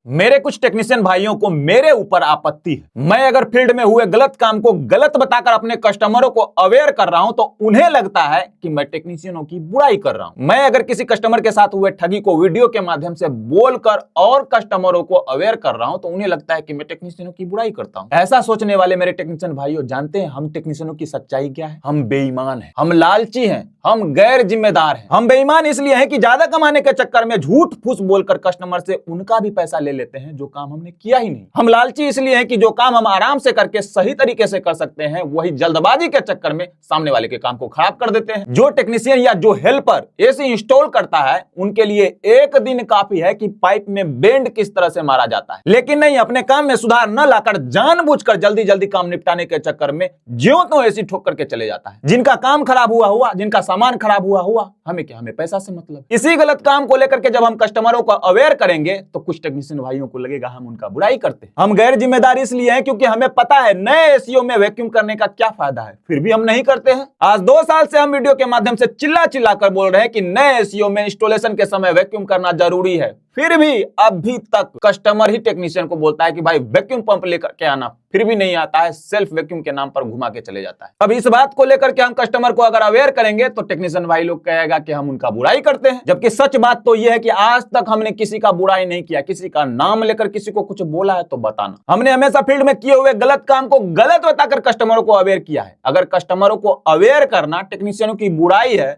मेरे कुछ टेक्नीशियन भाइयों को मेरे ऊपर आपत्ति है। मैं अगर फील्ड में हुए गलत काम को गलत बताकर अपने कस्टमरों को अवेयर कर रहा हूं तो उन्हें लगता है कि मैं टेक्नीशियनों की बुराई कर रहा हूं। मैं अगर किसी कस्टमर के साथ हुए ठगी को वीडियो के माध्यम से बोलकर और कस्टमरों को अवेयर कर रहा हूं तो उन्हें लगता है कि मैं टेक्नीशियनों की बुराई करता हूं। ऐसा सोचने वाले मेरे टेक्नीशियन भाइयों जानते हैं हम टेक्नीशियनों की सच्चाई क्या है? हम बेईमान हैं, हम लालची हैं, हम गैर जिम्मेदार हैं। हम बेईमान इसलिए हैं कि ज्यादा कमाने के चक्कर में झूठ फूस बोलकर कस्टमर से उनका भी पैसा ले लेते हैं जो काम हमने किया ही नहीं। हम लालची इसलिए हैं कि जो काम हम आराम से करके सही तरीके से कर सकते हैं वही जल्दबाजी के चक्कर में सामने वाले के काम को खराब कर देते हैं। जो टेक्नीशियन या जो हेल्पर एसी इंस्टॉल करता है उनके लिए एक दिन काफी है कि पाइप में बेंड किस तरह से मारा जाता है, लेकिन नहीं, अपने काम में सुधार न लाकर जानबूझकर जल्दी जल्दी काम निपटाने के चक्कर में ज्यों तो एसी ठोक करके चले जाता है। जिनका काम खराब हुआ, जिनका सामान खराब हुआ, हमें क्या, हमें पैसा से मतलब। इसी गलत काम को लेकर के जब हम कस्टमरों को अवेयर करेंगे तो कुछ टेक्नीशियन भाइयों को लगेगा हम उनका बुराई करते हैं। हम गैर जिम्मेदार इसलिए हैं क्योंकि हमें पता है नए एसीओ में वैक्यूम करने का क्या फायदा है, फिर भी हम नहीं करते हैं। आज 2 साल से हम वीडियो के माध्यम से चिल्ला चिल्ला कर बोल रहे हैं कि नए एसीओ में इंस्टॉलेशन के समय वैक्यूम करना जरूरी है, फिर भी अभी तक कस्टमर ही टेक्नीशियन को बोलता है कि भाई वैक्यूम पंप लेकर के आना, फिर भी नहीं आता है, सेल्फ वैक्यूम के नाम पर घुमा के चले जाता है। अब इस बात को लेकर के हम कस्टमर को अगर अवेयर करेंगे तो टेक्नीशियन भाई लोग कहेगा कि हम उनका बुराई करते हैं, जबकि सच बात तो यह है कि आज तक हमने किसी का बुराई नहीं किया। किसी का नाम लेकर किसी को कुछ बोला है तो बताना। हमने हमेशा फील्ड में किए हुए गलत काम को गलत बताकर कस्टमरों को अवेयर किया है। अगर कस्टमरों को अवेयर करना टेक्नीशियनों की बुराई है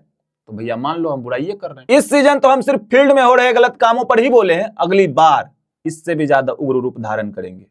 तो भैया मान लो हम बुराई कर रहे हैं। इस सीजन तो हम सिर्फ फील्ड में हो रहे गलत कामों पर ही बोले हैं, अगली बार इससे भी ज्यादा उग्र रूप धारण करेंगे।